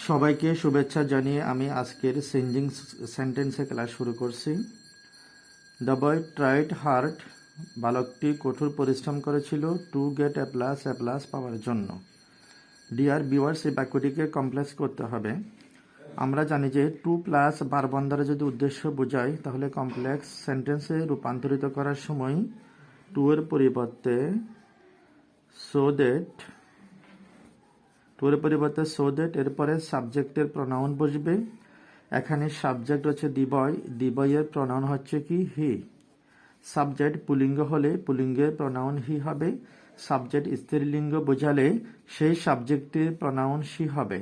সবাইকে শুভেচ্ছা জানিয়ে আমি আজকের চেঞ্জিং সেন্টেন্সে ক্লাস শুরু করছি। দ্য বয় ট্রাইড হার্ড, বালকটি কঠোর পরিশ্রম করেছিল টু গেট এ প্লাস পাওয়ার জন্য। ডিয়ার ভিউয়ার্স, এই বাক্যটিকে কমপ্লেক্স করতে হবে। আমরা জানি যে টু প্লাস বারবন দ্বারা যদি উদ্দেশ্য বোঝায় তাহলে কমপ্লেক্স সেন্টেন্সে রূপান্তরিত করার সময় টু এর পরিবর্তে সো দ্যাট এরপরে সাবজেক্টের প্রনাউন বসবে। এখানে সাবজেক্ট হচ্ছে দি বয়ের প্রনাউন হচ্ছে কি হি। সাবজেক্ট পুলিঙ্গ হলে পুলিঙ্গের প্রনাউন হি হবে। সাবজেক্ট স্ত্রীলিঙ্গ বোঝালে সেই সাবজেক্টের প্রনাউন সি হবে।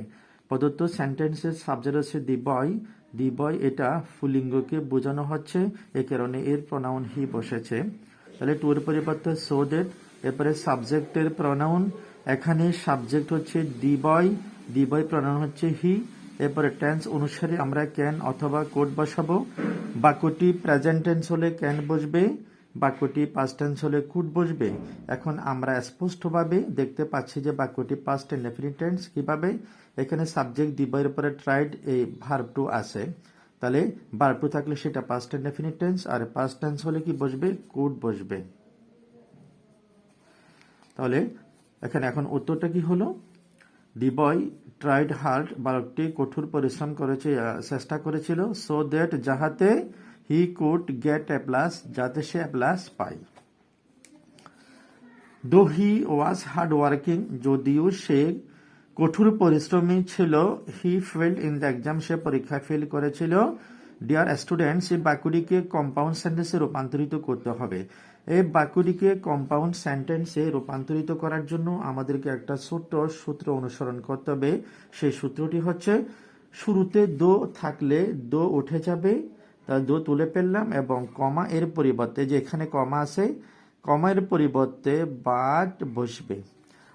প্রদত্ত সেন্টেন্সের সাবজেক্ট হচ্ছে দি বয় এটা পুলিঙ্গকে বোঝানো হচ্ছে, এ কারণে এর প্রনাউন হি বসেছে। তাহলে টু এর পরিবর্তে সো দ্যাট, এরপরে সাবজেক্টের প্রনাউন। এখানে সাবজেক্ট হচ্ছে দি বয় প্রনাউন হচ্ছে হি। এরপরে টেন্স অনুসারে আমরা ক্যান অথবা কোড বসাবো। বাক্যটি প্রেজেন্ট টেন্স হলে ক্যান বসবে, বাক্যটি পাস্ট টেন্স হলে কুড বসবে। এখন আমরা স্পষ্টভাবে দেখতে পাচ্ছি যে বাক্যটি পাস্ট ইনডেফিনিট টেন্স। কিভাবে? এখানে সাবজেক্ট দি বয়ের উপরে ট্রাইড এই ভার্ব টু আছে, তাহলে ভার্ব টু থাকলে সেটা পাস্ট ইনডেফিনিট টেন্স, আর পাস্ট টেন্স হলে কি বসবে? কুড বসবে। তাহলে এখন উত্তরটা কি হলো? দি বয় ট্রাইড হার্ড, বালকটি কঠোর পরিশ্রম চেষ্টা করেছিল, সো দ্যাট যাহাতে he could get A plus, যাতে সে প্লাস পায়। দো হি ওয়াজ হার্ড ওয়ার্কিং, যদিও সে কঠোর পরিশ্রমী ছিল, হি ফেল্ড ইন দ্য এক্সাম, সে পরীক্ষায় ফেল করেছিল। ডিয়ার স্টুডেন্টস, এই বাক্যটিকে কম্পাউন্ড সেন্টেন্সে রূপান্তরিত করতে হবে। এই বাক্যটিকে কম্পাউন্ড সেন্টেন্সে রূপান্তরিত করার জন্য আমাদেরকে একটা ছোট্ট সূত্র অনুসরণ করতে হবে। সেই সূত্রটি হচ্ছে, শুরুতে দো থাকলে দো উঠে যাবে, তা দো তুলে ফেললাম, এবং কমা এর পরিবর্তে, যে এখানে কমা আছে, কমার পরিবর্তে বাট বসবে,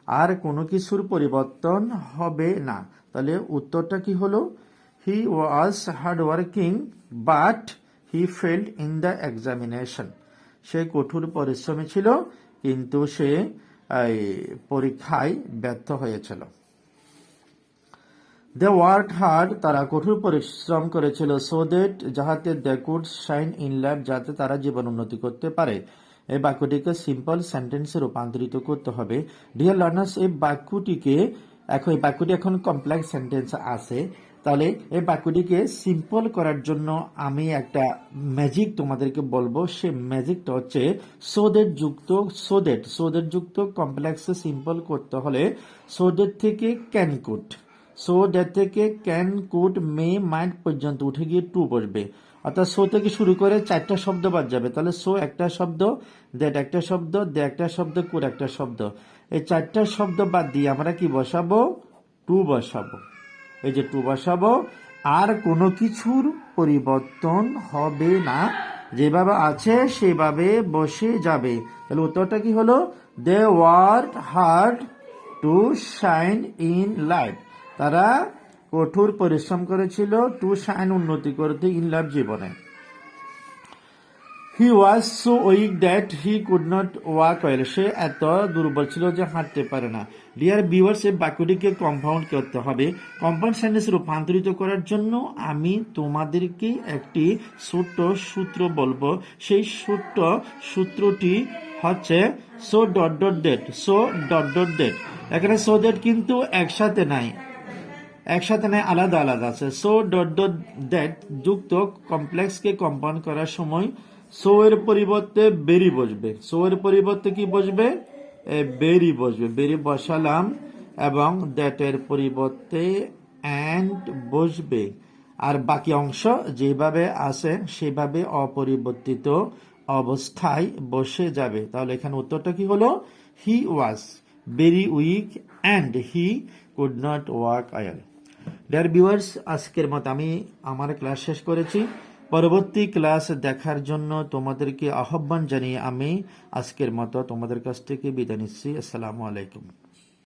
আর কোনো কিছুর পরিবর্তন হবে না। তাহলে উত্তরটা কি হলো? He was hard working but he failed in the examination. সে কঠোর পরিশ্রমী ছিল, কিন্তু সে পরীক্ষায় ব্যর্থ হয়েছিল। দে ওয়ার্ক হার্ড, তারা কঠোর পরিশ্রম করেছিল, সো দ্যাট যাহাতে they could shine in life, যাতে তারা জীবন উন্নতি করতে পারে। এই বাক্যটিকে সিম্পল সেন্টেন্সে রূপান্তরিত করতে হবে। ডিয়ার লার্নার্স, এই বাক্যটি এখন কমপ্লেক্স সেন্টেন্স আছে। তাহলে এই বাক্যটিকে সিম্পল করার জন্য আমি একটা ম্যাজিক তোমাদেরকে বলবো। সে ম্যাজিকটা হচ্ছে সো দ্যাট যুক্ত কমপ্লেক্সে সিম্পল করতে হলে সো দ্যাট থেকে ক্যান কুড, সো দ্যাট থেকে ক্যান কুড মে মাইন্ড পর্যন্ত উঠে গিয়ে টু বসবে। অর্থাৎ সো থেকে শুরু করে চারটা শব্দ বাদ যাবে। তাহলে সো একটা শব্দ, দ্যাট একটা শব্দ, দে একটা শব্দ, কুড একটা শব্দ। এই চারটা শব্দ বাদ দিয়ে আমরা কি বসাবো? টু বসাবো। এই যে টু বসাবো, আর কোনো কিছুর পরিবর্তন হবে না, যেভাবে আছে সেভাবে বসে যাবে। তাহলে উত্তরটা কি হলো? They work hard to shine in life, তারা কঠোর পরিশ্রম করেছিল টু শাইন, উন্নতি করতে, ইন লাইফ জীবনে। He was so weak that he could not walk well, সে এত দুর্বল ছিল যে হাঁটতে পারে না। ডিয়ার ভিউয়ার্স, এই বাক্যটিকে কম্পাউন্ড করতে হবে। কম্পাউন্ড সেন্টেন্স রূপান্তরিত করার জন্য আমি তোমাদেরকে একটি ছোট্ট সূত্র বলবো। সেই সূত্রটি হচ্ছে সো ডট ডট দ্যাট, এখানে সো দ্যাট কিন্তু একসাথে নাই, আলাদা আলাদা আছে। সো ডট ডট দ্যাট যুক্ত কমপ্লেক্সকে কম্পাউন্ড করার সময় সো এর পরিবর্তে বেরি বসবে। সো এর পরিবর্তে কি বসবে? বেরি বসবে, বেরি বসালাম, এবং দ্যাট এর পরিবর্তে অ্যান্ড বসবে, আর বাকি অংশ যেভাবে আছে সেভাবে অপরিবর্তিত অবস্থায় বসে যাবে। তাহলে এখানে উত্তরটা কি হলো? He was very weak and he could not walk well. Dear viewers, আজকের মতো আমি আমার ক্লাস শেষ করেছি। পরবর্তী ক্লাস দেখার জন্য তোমাদেরকে আহ্বান জানিয়ে আমি আজকের মতো তোমাদের কাছ থেকে বিদায় নিচ্ছি। আসসালামু আলাইকুম।